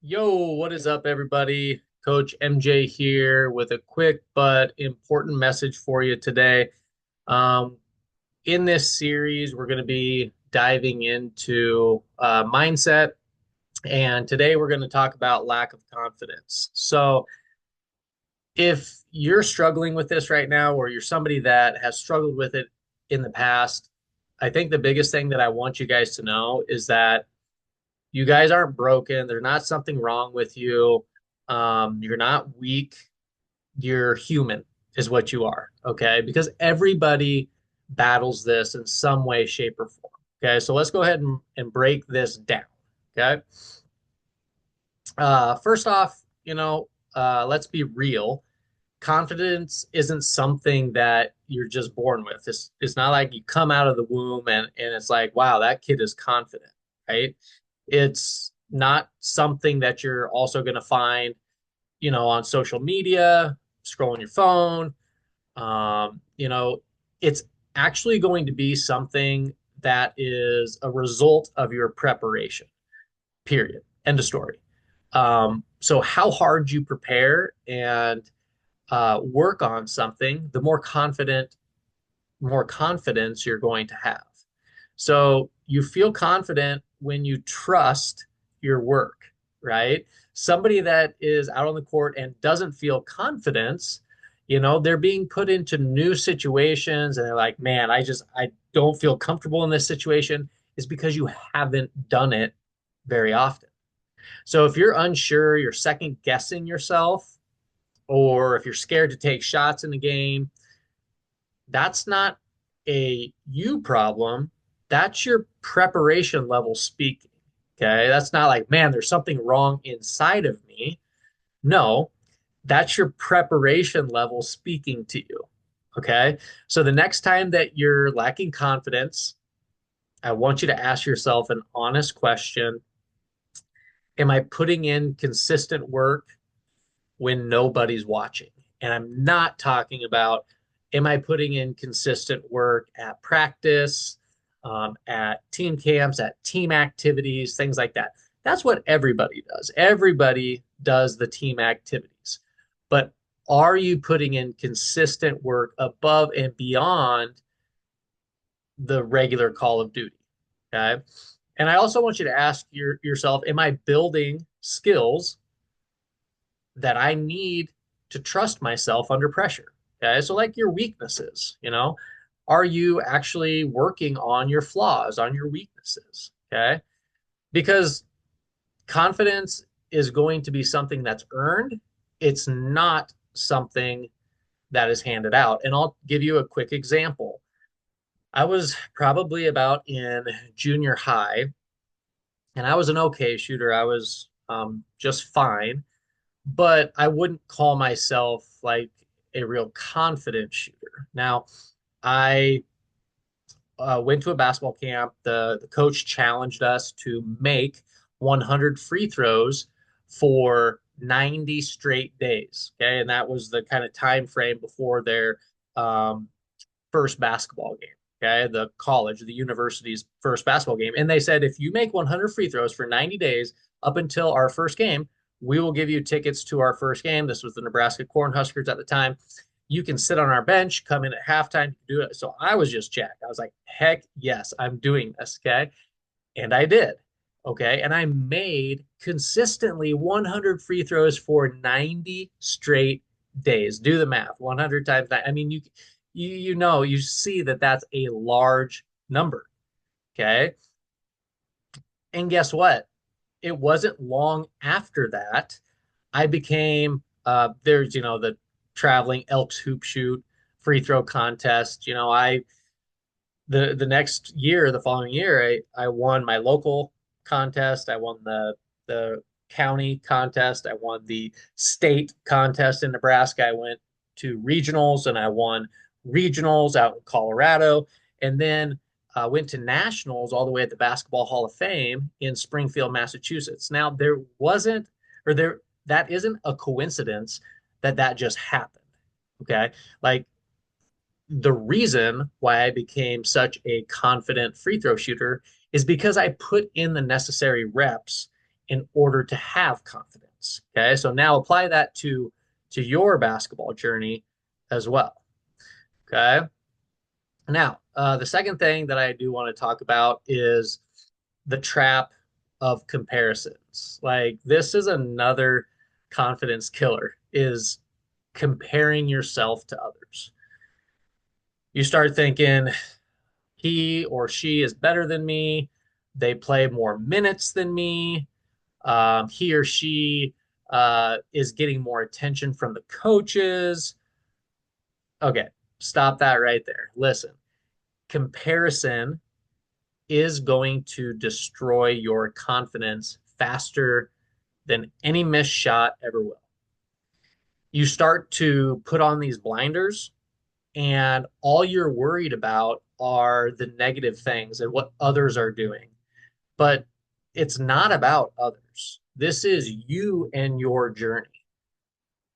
Yo, what is up, everybody? Coach MJ here with a quick but important message for you today. Um, in this series, we're going to be diving into mindset, and today we're going to talk about lack of confidence. So, if you're struggling with this right now, or you're somebody that has struggled with it in the past, I think the biggest thing that I want you guys to know is that you guys aren't broken. There's not something wrong with you. You're not weak. You're human, is what you are. Okay. Because everybody battles this in some way, shape, or form. Okay. So let's go ahead and break this down. Okay. First off, let's be real. Confidence isn't something that you're just born with. It's not like you come out of the womb and it's like, wow, that kid is confident, right? It's not something that you're also going to find, on social media, scrolling your phone. It's actually going to be something that is a result of your preparation, period. End of story. So, how hard you prepare and work on something, the more confidence you're going to have. So you feel confident when you trust your work, right? Somebody that is out on the court and doesn't feel confidence, they're being put into new situations and they're like, man, I don't feel comfortable in this situation, is because you haven't done it very often. So if you're unsure, you're second guessing yourself, or if you're scared to take shots in the game, that's not a you problem. That's your preparation level speaking. Okay. That's not like, man, there's something wrong inside of me. No, that's your preparation level speaking to you. Okay. So the next time that you're lacking confidence, I want you to ask yourself an honest question. Am I putting in consistent work when nobody's watching? And I'm not talking about, am I putting in consistent work at practice, at team camps, at team activities, things like that. That's what everybody does. Everybody does the team activities. But are you putting in consistent work above and beyond the regular call of duty? Okay. And I also want you to ask yourself, am I building skills that I need to trust myself under pressure? Okay. So, like your weaknesses, are you actually working on your flaws, on your weaknesses? Okay. Because confidence is going to be something that's earned, it's not something that is handed out. And I'll give you a quick example. I was probably about in junior high, and I was an okay shooter. I was just fine, but I wouldn't call myself like a real confident shooter. Now, I went to a basketball camp. The coach challenged us to make 100 free throws for 90 straight days. Okay, and that was the kind of time frame before their um, first basketball game. Okay, the university's first basketball game, and they said if you make 100 free throws for 90 days up until our first game, we will give you tickets to our first game. This was the Nebraska Cornhuskers at the time. You can sit on our bench, come in at halftime, do it. So I was just jacked. I was like, heck yes, I'm doing this. Okay. And I did. Okay. And I made consistently 100 free throws for 90 straight days. Do the math. 100 times nine. I mean, you see that that's a large number. Okay. And guess what? It wasn't long after that I became there's the traveling Elks hoop shoot free throw contest. The next year, the following year, I won my local contest. I won the county contest. I won the state contest in Nebraska. I went to regionals and I won regionals out in Colorado, and then went to nationals all the way at the Basketball Hall of Fame in Springfield, Massachusetts. Now there wasn't, or there that isn't a coincidence that that just happened. Okay, like the reason why I became such a confident free throw shooter is because I put in the necessary reps in order to have confidence. Okay, so now apply that to your basketball journey as well. Okay, now the second thing that I do want to talk about is the trap of comparisons. Like this is another confidence killer, is comparing yourself to others. You start thinking he or she is better than me, they play more minutes than me, he or she is getting more attention from the coaches. Okay, stop that right there. Listen, comparison is going to destroy your confidence faster than any missed shot ever will. You start to put on these blinders, and all you're worried about are the negative things and what others are doing. But it's not about others. This is you and your journey.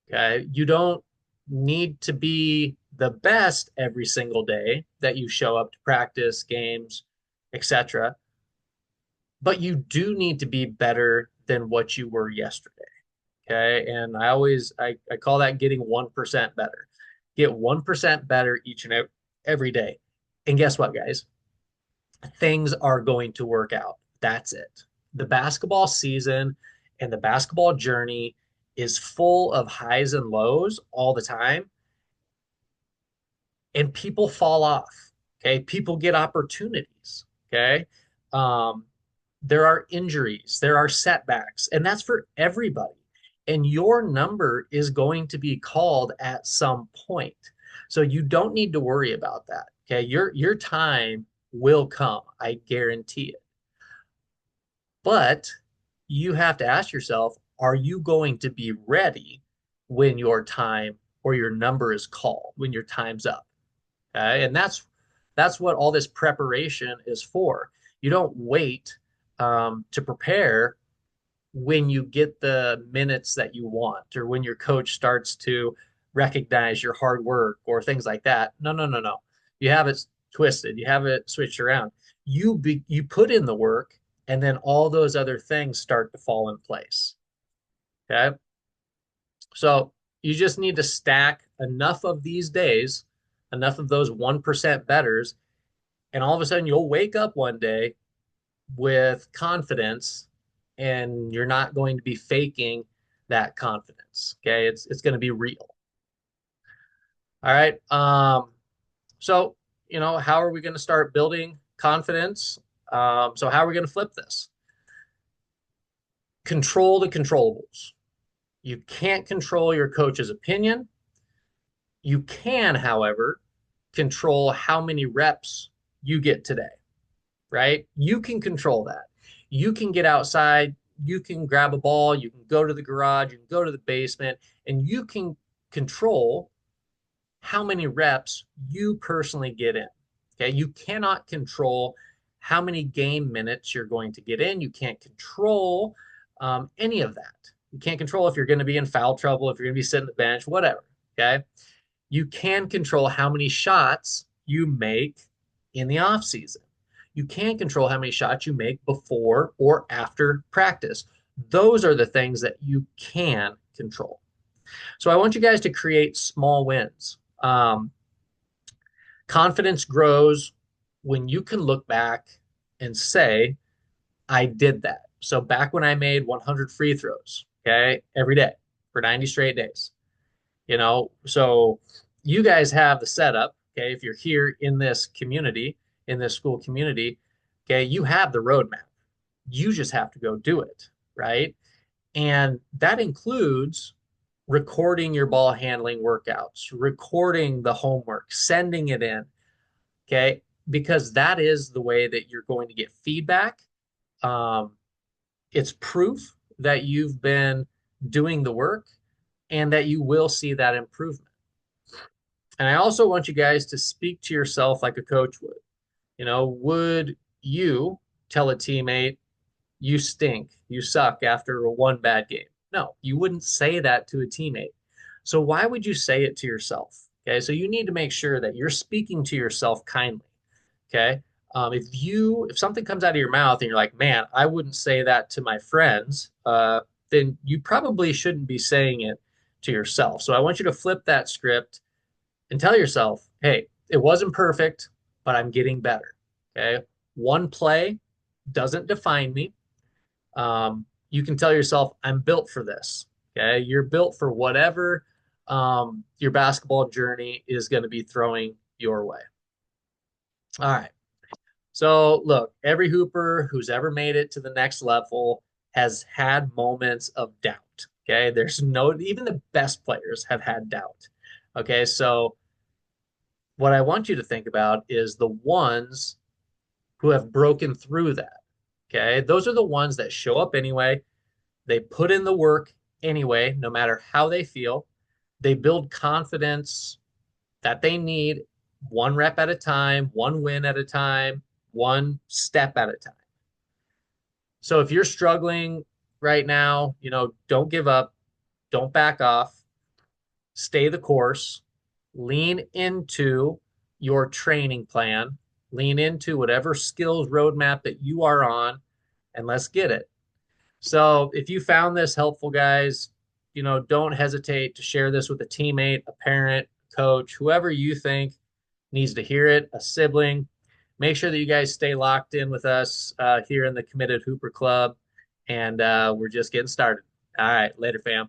Okay. You don't need to be the best every single day that you show up to practice, games, etc. But you do need to be better than what you were yesterday. Okay. And I call that getting 1% better. Get 1% better each and every day. And guess what, guys? Things are going to work out. That's it. The basketball season and the basketball journey is full of highs and lows all the time, and people fall off. Okay. People get opportunities. Okay. Um, there are injuries, there are setbacks, and that's for everybody. And your number is going to be called at some point. So you don't need to worry about that. Okay. Your time will come. I guarantee it. But you have to ask yourself, are you going to be ready when your time or your number is called, when your time's up? Okay. And that's what all this preparation is for. You don't wait to prepare when you get the minutes that you want, or when your coach starts to recognize your hard work or things like that. No, no, no, no. You have it twisted. You have it switched around. You put in the work, and then all those other things start to fall in place. Okay. So you just need to stack enough of these days, enough of those 1% betters, and all of a sudden you'll wake up one day with confidence, and you're not going to be faking that confidence. Okay. It's going to be real. All right. So, how are we going to start building confidence? So how are we going to flip this? Control the controllables. You can't control your coach's opinion. You can, however, control how many reps you get today, right? You can control that. You can get outside, you can grab a ball, you can go to the garage, you can go to the basement, and you can control how many reps you personally get in. Okay. You cannot control how many game minutes you're going to get in. You can't control any of that. You can't control if you're going to be in foul trouble, if you're going to be sitting the bench, whatever. Okay. You can control how many shots you make in the off season. You can control how many shots you make before or after practice. Those are the things that you can control. So I want you guys to create small wins. Confidence grows when you can look back and say, I did that. So back when I made 100 free throws, okay, every day for 90 straight days, so you guys have the setup. Okay. If you're here in this community, in this school community, okay, you have the roadmap. You just have to go do it. Right. And that includes recording your ball handling workouts, recording the homework, sending it in. Okay. Because that is the way that you're going to get feedback. Um, it's proof that you've been doing the work and that you will see that improvement. And I also want you guys to speak to yourself like a coach would. Would you tell a teammate, you stink, you suck after one bad game? No, you wouldn't say that to a teammate. So why would you say it to yourself? Okay, so you need to make sure that you're speaking to yourself kindly. Okay. If something comes out of your mouth and you're like, man, I wouldn't say that to my friends, then you probably shouldn't be saying it to yourself. So I want you to flip that script and tell yourself, hey, it wasn't perfect, but I'm getting better. Okay. One play doesn't define me. You can tell yourself, I'm built for this. Okay. You're built for whatever your basketball journey is going to be throwing your way. All right. So, look, every Hooper who's ever made it to the next level has had moments of doubt. Okay. There's no, even the best players have had doubt. Okay. So, what I want you to think about is the ones who have broken through that. Okay. Those are the ones that show up anyway. They put in the work anyway, no matter how they feel. They build confidence that they need one rep at a time, one win at a time, one step at a time. So if you're struggling right now, don't give up, don't back off, stay the course, lean into your training plan, lean into whatever skills roadmap that you are on, and let's get it. So if you found this helpful, guys, don't hesitate to share this with a teammate, a parent, coach, whoever you think needs to hear it, a sibling. Make sure that you guys stay locked in with us here in the Committed Hooper Club. And we're just getting started. All right, later, fam.